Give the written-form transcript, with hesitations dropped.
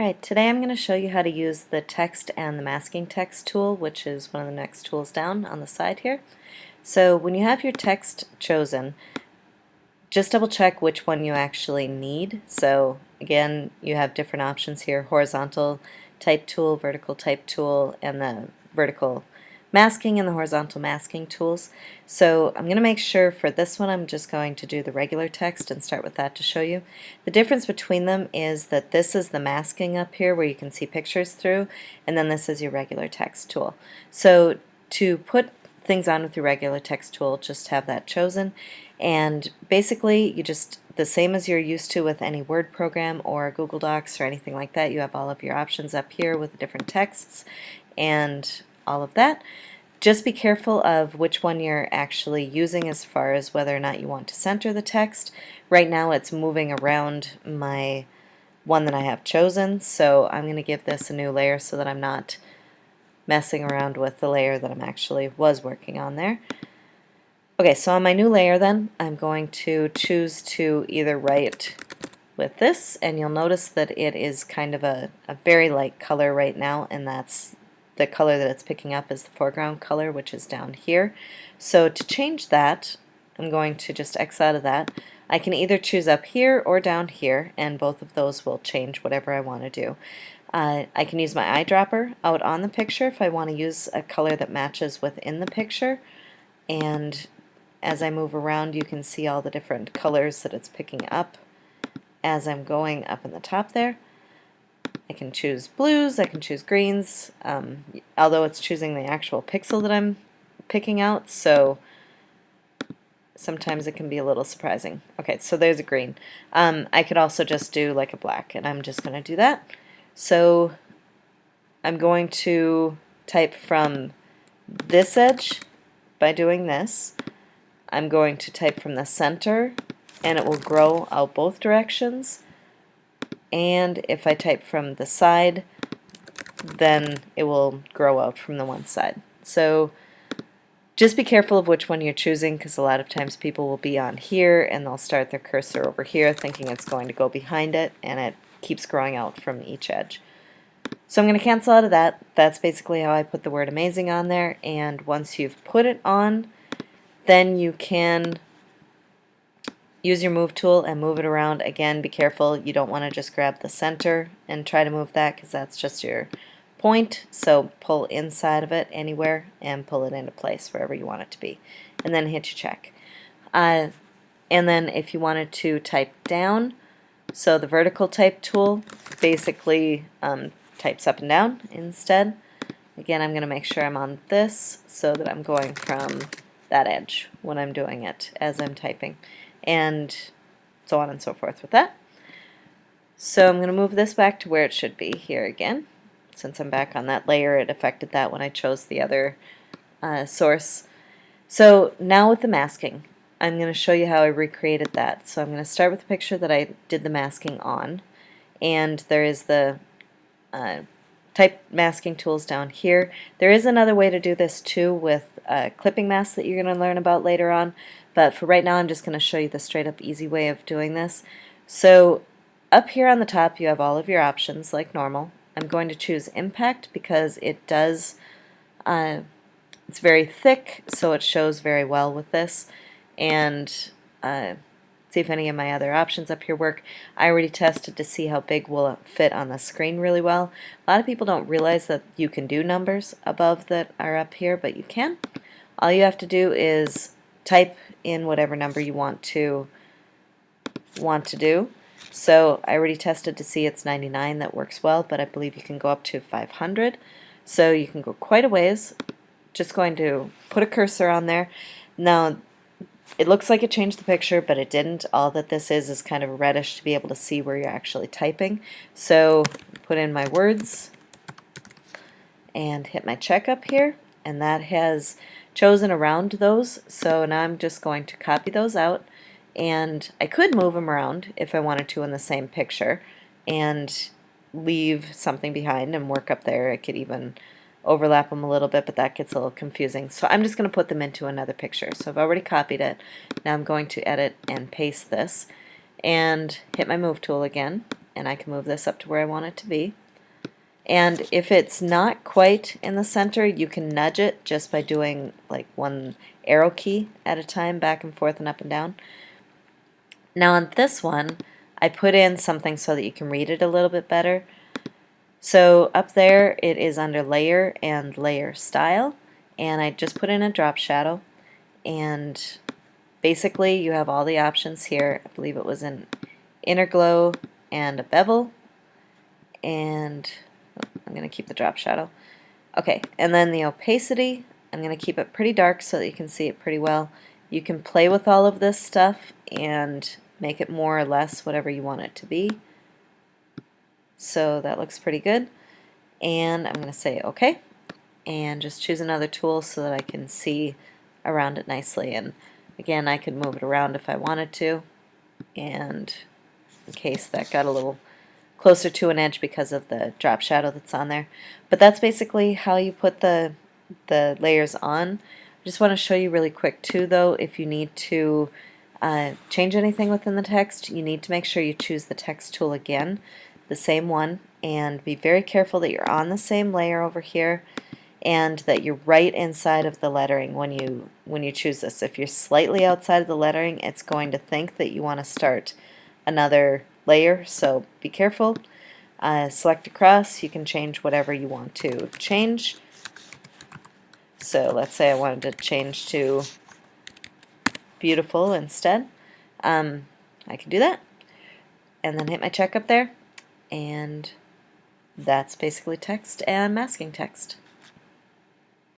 Alright, today I'm going to show you how to use the text and the masking text tool, which is one of the next tools down on the side here. So when you have your text chosen, just double check which one you actually need. So again, you have different options here: horizontal type tool, vertical type tool, and the vertical masking and the horizontal masking tools. So I'm going to make sure for this one I'm just going to do the regular text and start with that to show you. The difference between them is that this is the masking up here where you can see pictures through, and then this is your regular text tool. So to put things on with your regular text tool, just have that chosen, and basically you just, the same as you're used to with any Word program or Google Docs or anything like that, you have all of your options up here with the different texts and all of that. Just be careful of which one you're actually using as far as whether or not you want to center the text. Right now it's moving around my one that I have chosen, so I'm going to give this a new layer so that I'm not messing around with the layer that I'm actually was working on there. Okay, so on my new layer then, I'm going to choose to either write with this, and you'll notice that it is kind of a very light color right now, and that's the color that it's picking up is the foreground color, which is down here. So to change that, I'm going to just X out of that. I can either choose up here or down here, and both of those will change whatever I want to do. I can use my eyedropper out on the picture if I want to use a color that matches within the picture, and as I move around you can see all the different colors that it's picking up as I'm going up in the top there. I can choose blues, I can choose greens, although it's choosing the actual pixel that I'm picking out, so sometimes it can be a little surprising. Okay, so there's a green. I could also just do like a black, and I'm just going to do that. So I'm going to type from this edge by doing this. I'm going to type from the center, and it will grow out both directions. And if I type from the side, then it will grow out from the one side. So just be careful of which one you're choosing, because a lot of times people will be on here and they'll start their cursor over here thinking it's going to go behind it, and it keeps growing out from each edge. So I'm going to cancel out of that. That's basically how I put the word amazing on there, and once you've put it on, then you can use your move tool and move it around. Again, be careful, you don't want to just grab the center and try to move that, because that's just your point. So pull inside of it anywhere and pull it into place wherever you want it to be, and then hit your check. And then if you wanted to type down, so the vertical type tool basically types up and down instead. Again, I'm going to make sure I'm on this so that I'm going from that edge when I'm doing it as I'm typing, and so on and so forth with that. So I'm going to move this back to where it should be here again. Since I'm back on that layer, it affected that when I chose the other source. So now with the masking, I'm going to show you how I recreated that. So I'm going to start with the picture that I did the masking on, and there is the type masking tools down here. There is another way to do this too with clipping masks that you're going to learn about later on, but for right now I'm just going to show you the straight up easy way of doing this. So up here on the top you have all of your options like normal. I'm going to choose impact because it does, it's very thick, so it shows very well with this, and see if any of my other options up here work. I already tested to see how big will it fit on the screen really well. A lot of people don't realize that you can do numbers above that are up here, but you can. All you have to do is type in whatever number you want to do. So I already tested to see it's 99, that works well, but I believe you can go up to 500. So you can go quite a ways. Just going to put a cursor on there. Now it looks like it changed the picture, but it didn't. All that this is kind of reddish to be able to see where you're actually typing. So put in my words and hit my check up here, and that has chosen around those. So now I'm just going to copy those out, and I could move them around if I wanted to in the same picture and leave something behind and work up there. I could even overlap them a little bit, but that gets a little confusing. So I'm just going to put them into another picture. So I've already copied it. Now I'm going to edit and paste this. and hit my move tool again, and I can move this up to where I want it to be. And if it's not quite in the center, you can nudge it just by doing like one arrow key at a time, back and forth and up and down. Now on this one, I put in something so that you can read it a little bit better. So up there it is under layer and layer style, and I just put in a drop shadow, and basically you have all the options here. I believe it was an inner glow and a bevel, and I'm going to keep the drop shadow. Okay, and then the opacity, I'm going to keep it pretty dark so that you can see it pretty well. You can play with all of this stuff and make it more or less whatever you want it to be. So that looks pretty good. And I'm going to say OK, and just choose another tool so that I can see around it nicely. And again, I could move it around if I wanted to, and in case that got a little closer to an edge because of the drop shadow that's on there. But that's basically how you put the layers on. I just want to show you really quick too, though, if you need to change anything within the text, you need to make sure you choose the text tool again, the same one, and be very careful that you're on the same layer over here and that you're right inside of the lettering when you choose this. If you're slightly outside of the lettering, it's going to think that you want to start another layer, so be careful. Select across, you can change whatever you want to change. So let's say I wanted to change to beautiful instead. I can do that, and then hit my check up there, and that's basically text and masking text.